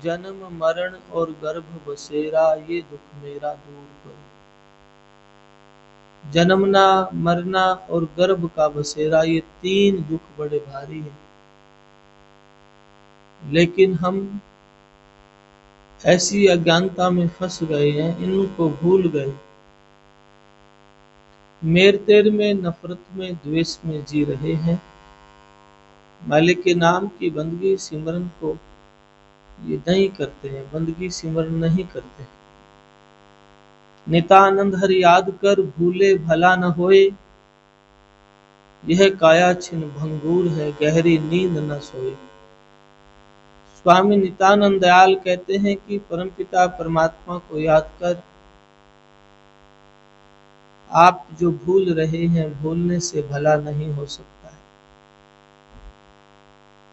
जन्म मरण और गर्भ बसेरा, ये दुख मेरा दूर करो। जन्मना, मरना और गर्भ का बसेरा, ये तीन दुख बड़े भारी हैं। लेकिन हम ऐसी अज्ञानता में फंस गए हैं, इनको भूल गए। मेर तेर में, नफरत में, द्वेष में जी रहे हैं। मालिक के नाम की बंदगी सिमरन को ये नहीं करते हैं, बंदगी सिमरन नहीं करते। नितानंद हरि याद कर, भूले भला न होए। यह काया छिन भंगूर है, गहरी नींद न सोए। स्वामी नित्यानंद दयाल कहते हैं कि परमपिता परमात्मा को याद कर, आप जो भूल रहे हैं, भूलने से भला नहीं हो सकता है।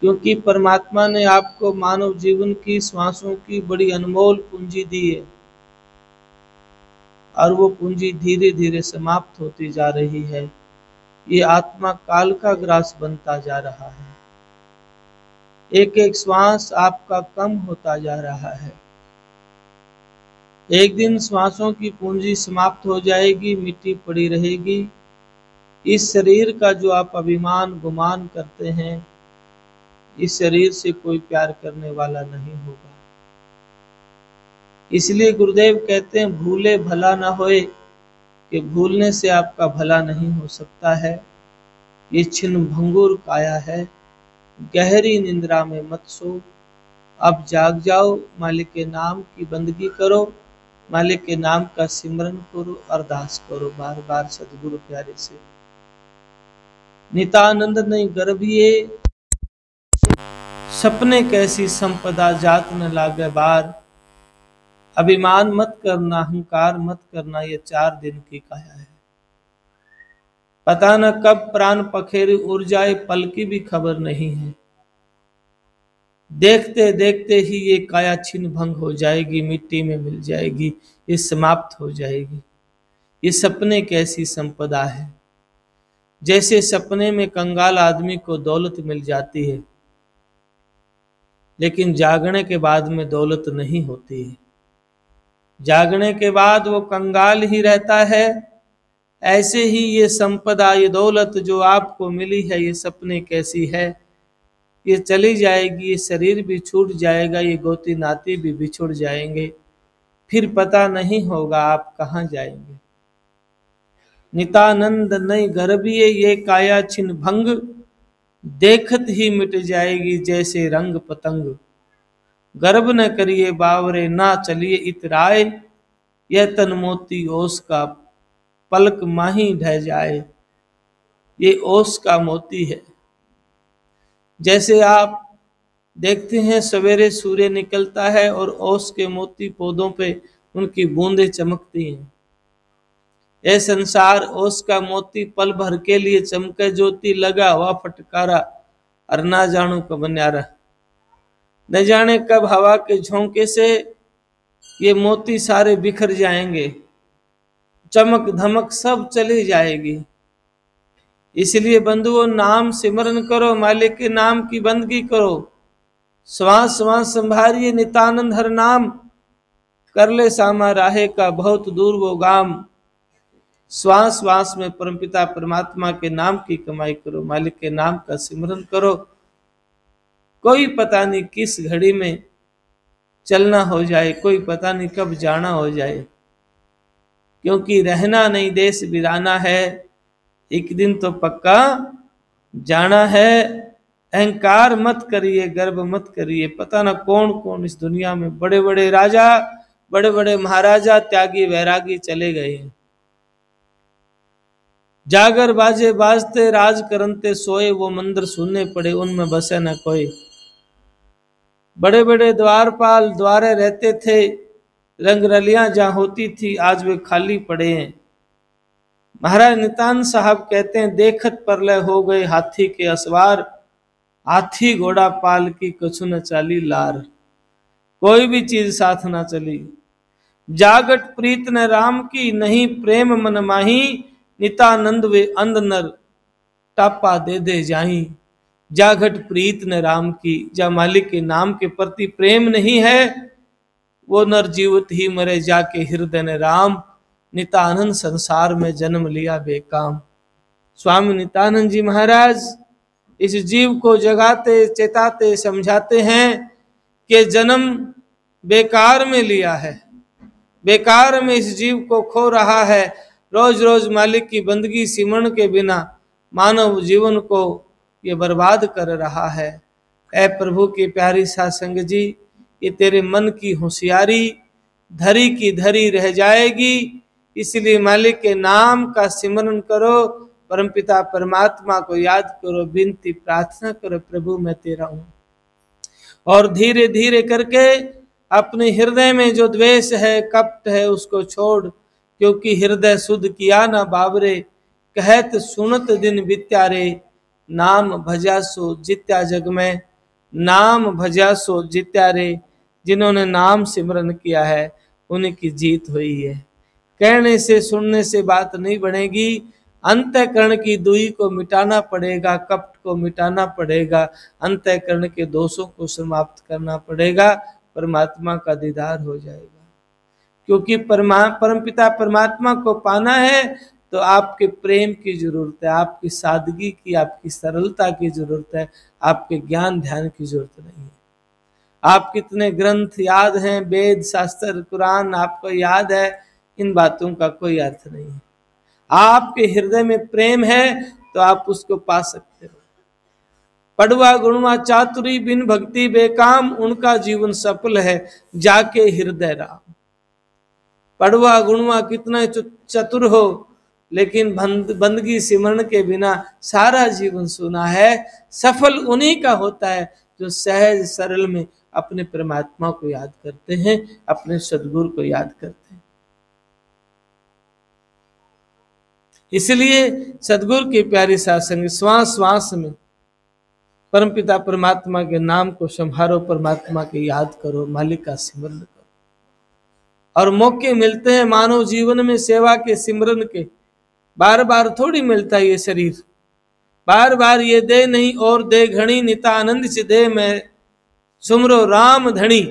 क्योंकि परमात्मा ने आपको मानव जीवन की श्वासों की बड़ी अनमोल पूंजी दी है, और वो पूंजी धीरे धीरे समाप्त होती जा रही है। ये आत्मा काल का ग्रास बनता जा रहा है। एक एक श्वास आपका कम होता जा रहा है। एक दिन श्वासों की पूंजी समाप्त हो जाएगी, मिट्टी पड़ी रहेगी। इस शरीर का जो आप अभिमान गुमान करते हैं, इस शरीर से कोई प्यार करने वाला नहीं होगा। इसलिए गुरुदेव कहते हैं, भूले भला ना होए, कि भूलने से आपका भला नहीं हो सकता है। ये छिन्न भंगुर काया है, गहरी निंद्रा में मत सो। अब जाग जाओ, मालिक के नाम की बंदगी करो, मालिक के नाम का सिमरन करो, अरदास करो बार बार सदगुरु प्यारे से। नितानंद नहीं गर्भिए, सपने कैसी संपदा, जात न लागे बार। अभिमान मत करना, अहंकार मत करना, ये 4 दिन की काया है। पता न कब प्राण पखेरु उड़ जाए, पल की भी खबर नहीं है। देखते देखते ही ये काया छिन्न भंग हो जाएगी, मिट्टी में मिल जाएगी, ये समाप्त हो जाएगी। ये सपने कैसी संपदा है। जैसे सपने में कंगाल आदमी को दौलत मिल जाती है, लेकिन जागने के बाद में दौलत नहीं होती है। जागने के बाद वो कंगाल ही रहता है। ऐसे ही ये संपदा, ये दौलत जो आपको मिली है, ये सपने कैसी है। ये चली जाएगी, ये शरीर भी छूट जाएगा, ये गोती नाती भी बिछुड़ जाएंगे, फिर पता नहीं होगा आप कहाँ जाएंगे। नितानंद नहीं गर्भिए, ये काया छिन्न भंग, देखत ही मिट जाएगी जैसे रंग पतंग। गर्भ न करिए बावरे, ना चलिए इतराए, यह तन मोती ओस का, पलक माही ढह जाए। ये ओस का मोती है। जैसे आप देखते हैं सवेरे सूर्य निकलता है और ओस के मोती पौधों पे उनकी बूंदें चमकती हैं। यह संसार ओस का मोती, पल भर के लिए चमके ज्योति, लगा हुआ फटकारा, और ना जानो कब न्यारा। न जाने कब हवा के झोंके से ये मोती सारे बिखर जाएंगे, चमक धमक सब चली जाएगी। इसलिए बंधुओं, नाम सिमरन करो, मालिक के नाम की बंदगी करो। श्वास श्वास संभारिए नितानंद हर नाम, कर ले सामा राहे का बहुत दूर वो गाम। श्वास श्वास में परमपिता परमात्मा के नाम की कमाई करो, मालिक के नाम का सिमरन करो। कोई पता नहीं किस घड़ी में चलना हो जाए, कोई पता नहीं कब जाना हो जाए, क्योंकि रहना नहीं देश बिराना है, एक दिन तो पक्का जाना है। अहंकार मत करिए, गर्व मत करिए। पता ना कौन कौन इस दुनिया में बड़े बड़े राजा, बड़े बड़े महाराजा, त्यागी वैरागी चले गए हैं। जागर बाजे बाजते, राज करनते सोए, वो मंदिर सुनने पड़े, उनमें बसे न कोई। बड़े बड़े द्वारपाल द्वारे रहते थे, रंगरलियां जहां होती थी, आज वे खाली पड़े हैं। महाराज नितान साहब कहते हैं, देखत परलय हो गए हाथी के असवार, हाथी घोड़ा पाल की कछु न चाली लार। कोई भी चीज साथ ना चली। जागट प्रीत न राम की, नहीं प्रेम मन माही, नितानंद वे अंध नर, टापा दे दे जाही। जा घट प्रीत न राम की, जा मालिक के नाम के प्रति प्रेम नहीं है, वो नर जीवित ही मरे जाके हृदय ने राम, नितानंद संसार में जन्म लिया बेकाम। स्वामी नित्यानंद जी महाराज इस जीव को जगाते चेताते समझाते हैं कि जन्म बेकार में लिया है, बेकार में इस जीव को खो रहा है। रोज रोज मालिक की बंदगी सिमरण के बिना मानव जीवन को ये बर्बाद कर रहा है। ऐ प्रभु की प्यारी साध संगत जी, ये तेरे मन की होशियारी धरी की धरी रह जाएगी, इसलिए मालिक के नाम का सिमरन करो, परमपिता परमात्मा को याद करो, विनती प्रार्थना करो, प्रभु मैं तेरा हूं। और धीरे धीरे करके अपने हृदय में जो द्वेष है कपट है उसको छोड़, क्योंकि हृदय शुद्ध किया ना बाबरे, कहत सुनत दिन बित्यारे, नाम भजा सो जित्या जग में, नाम भजा सो जित्या रे। जिन्होंने नाम सिमरन किया है उनकी जीत हुई है। कहने से सुनने से बात नहीं बनेगी, अंतःकरण की दुई को मिटाना पड़ेगा, कपट को मिटाना पड़ेगा, अंतःकरण के दोषों को समाप्त करना पड़ेगा, परमात्मा का दीदार हो जाएगा। क्योंकि परमपिता परमात्मा को पाना है तो आपके प्रेम की जरूरत है, आपकी सादगी की, आपकी सरलता की जरूरत है, आपके ज्ञान ध्यान की जरूरत नहीं है। आप कितने ग्रंथ याद हैं, वेद शास्त्र कुरान आपको याद है, इन बातों का कोई अर्थ नहीं है। आपके हृदय में प्रेम है तो आप उसको पा सकते हो। पढ़वा गुणवा चातुरी बिन भक्ति बेकाम, उनका जीवन सफल है जाके हृदय राम। पढ़वा गुणवा कितना चतुर हो, लेकिन बंदगी सिमरन के बिना सारा जीवन सुना है। सफल उन्हीं का होता है जो सहज सरल में अपने परमात्मा को याद करते हैं, अपने सद्गुरु को याद करते हैं। इसलिए सद्गुरु की प्यारी साध संगत, श्वास श्वास में परमपिता परमात्मा के नाम को संभारो, परमात्मा की याद करो, मालिक का सिमरन करो। और मौके मिलते हैं मानव जीवन में सेवा के सिमरन के, बार बार थोड़ी मिलता है ये शरीर, बार बार ये दे नहीं और दे घणी, नितानंद से दे मैं सुमरो राम धनी।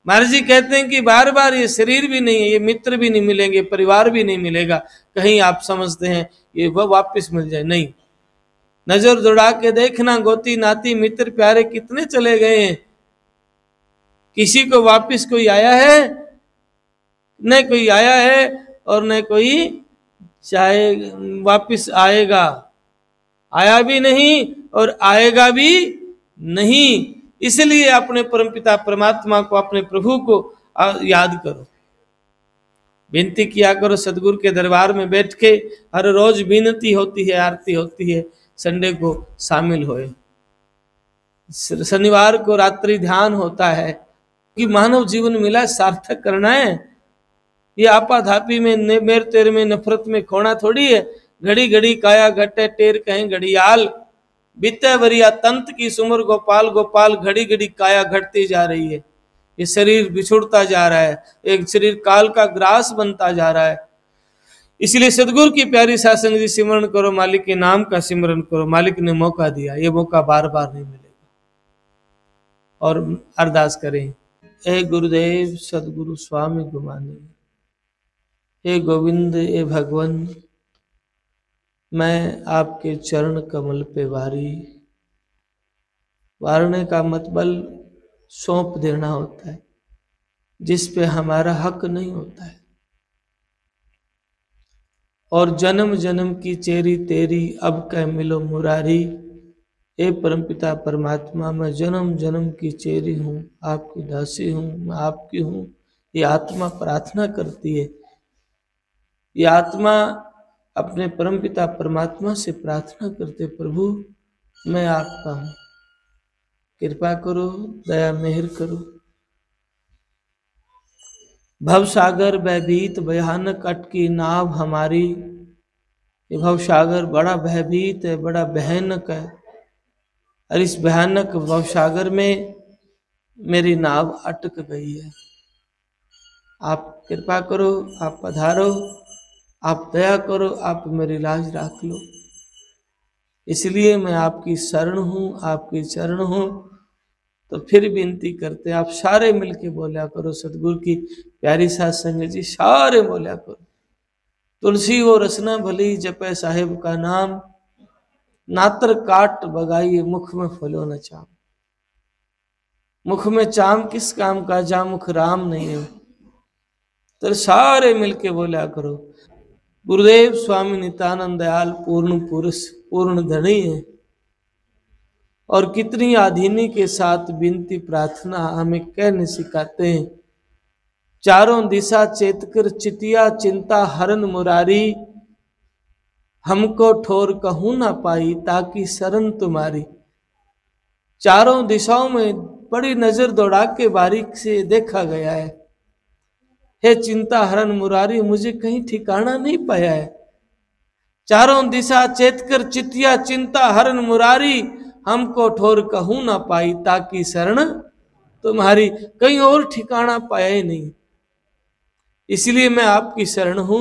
महाराज जी कहते हैं कि बार बार ये शरीर भी नहीं है, ये मित्र भी नहीं मिलेंगे, परिवार भी नहीं मिलेगा। कहीं आप समझते हैं ये वह वापस मिल जाए, नहीं। नजर दौड़ा के देखना, गोती नाती मित्र प्यारे कितने चले गए हैं, किसी को वापस कोई आया है? न कोई आया है और न कोई चाहे वापस आएगा, आया भी नहीं और आएगा भी नहीं। इसलिए अपने परमपिता परमात्मा को, अपने प्रभु को याद करो, विनती किया करो। सदगुरु के दरबार में बैठ के हर रोज विनती होती है, आरती होती है, संडे को शामिल होए, शनिवार को रात्रि ध्यान होता है कि मानव जीवन मिला सार्थक करना है। ये आपाधापी में मेर तेरे में नफरत में खोना थोड़ी है। घड़ी घड़ी काया घटे टेर कहें घड़ियाल, बीते वरिया तंत की सुमर गोपाल गोपाल, घड़ी घड़ी काया घटती जा रही है। ये शरीर बिछुड़ता जा रहा है, एक शरीर काल का ग्रास बनता जा रहा है। इसलिए सदगुरु की प्यारी सासंग जी सिमरन करो, मालिक के नाम का सिमरन करो। मालिक ने मौका दिया, ये मौका बार बार नहीं मिलेगा। और अरदास करें, हे गुरुदेव सदगुरु स्वामी गुमानी, हे गोविंद हे भगवान, मैं आपके चरण कमल पे वारी, वारने का मतलब सौंप देना होता है, जिस पे हमारा हक नहीं होता है। और जन्म जन्म की चेरी तेरी, अब कह मिलो मुरारी। हे परमपिता परमात्मा, मैं जन्म जन्म की चेरी हूँ, आपकी दासी हूँ, मैं आपकी हूँ। ये आत्मा प्रार्थना करती है, ये आत्मा अपने परमपिता परमात्मा से प्रार्थना करते, प्रभु मैं आपका हूँ, कृपा करो, दया मेहर करो। भवसागर भयभीत भयानक अटकी नाव हमारी, ये भवसागर बड़ा भयभीत है, बड़ा भयानक है। और इस भयानक भवसागर में मेरी नाव अटक गई है। आप कृपा करो, आप पधारो, आप दया करो, आप मेरी लाज राख लो। इसलिए मैं आपकी शरण हूँ, आपके चरण हूँ। तो फिर विनती करते हैं, आप सारे मिलके बोला करो सतगुरु की प्यारी साध संगत जी, सारे बोला करो। तुलसी वो रसना भली जपे साहिब का नाम, नातर काट बगाइए मुख में फलो न चाम। मुख में चाम किस काम का, जा मुख राम नहीं है। तो सारे मिलके बोला करो, गुरुदेव स्वामी नित्यानंद दयाल पूर्ण पुरुष पूर्ण धनी है। और कितनी आधीनी के साथ विनती प्रार्थना हमें कहने सिखाते हैं। चारों दिशा चेतकर चितिया चिंता हरन मुरारी, हमको ठोर कहूं ना पाई ताकि शरण तुम्हारी। चारों दिशाओं में बड़ी नजर दौड़ा के बारीक से देखा गया है, हे चिंता हरन मुरारी, मुझे कहीं ठिकाना नहीं पाया है। चारों दिशा चेतकर चितिया चिंता हरन मुरारी, हमको ठोर कहूं ना पाई ताकि शरण तुम्हारी। कहीं और ठिकाना पाया ही नहीं, इसलिए मैं आपकी शरण हूं।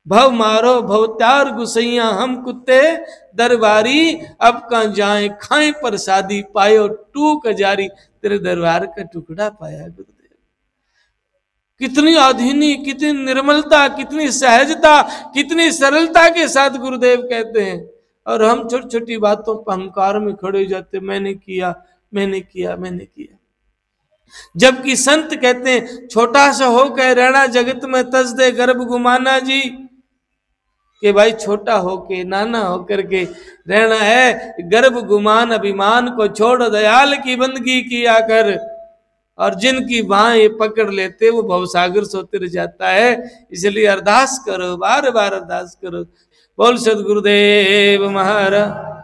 भव मारो भव त्यार गुसैया, हम कुत्ते दरबारी, अब कहां जाए खाएं प्रसादी, पायो टूक जारी, तेरे दरबार का टुकड़ा पाया गुरुदेव। कितनी आधीनी, कितनी निर्मलता, कितनी सहजता, कितनी सरलता के साथ गुरुदेव कहते हैं। और हम छोटी छोटी बातों पर अहंकार में खड़े हो जाते, मैंने किया मैंने किया मैंने किया। जबकि संत कहते हैं छोटा सा हो के रहना जगत में तज दे गर्भ गुमाना जी, कि भाई छोटा होके नाना होकर के रहना है, गर्भ गुमान अभिमान को छोड़ दयाल की बंदगी किया कर। और जिनकी बाहें पकड़ लेते वो भवसागर से उतर जाता है। इसलिए अरदास करो, बार बार अरदास करो। बोल सदगुरुदेव महाराज।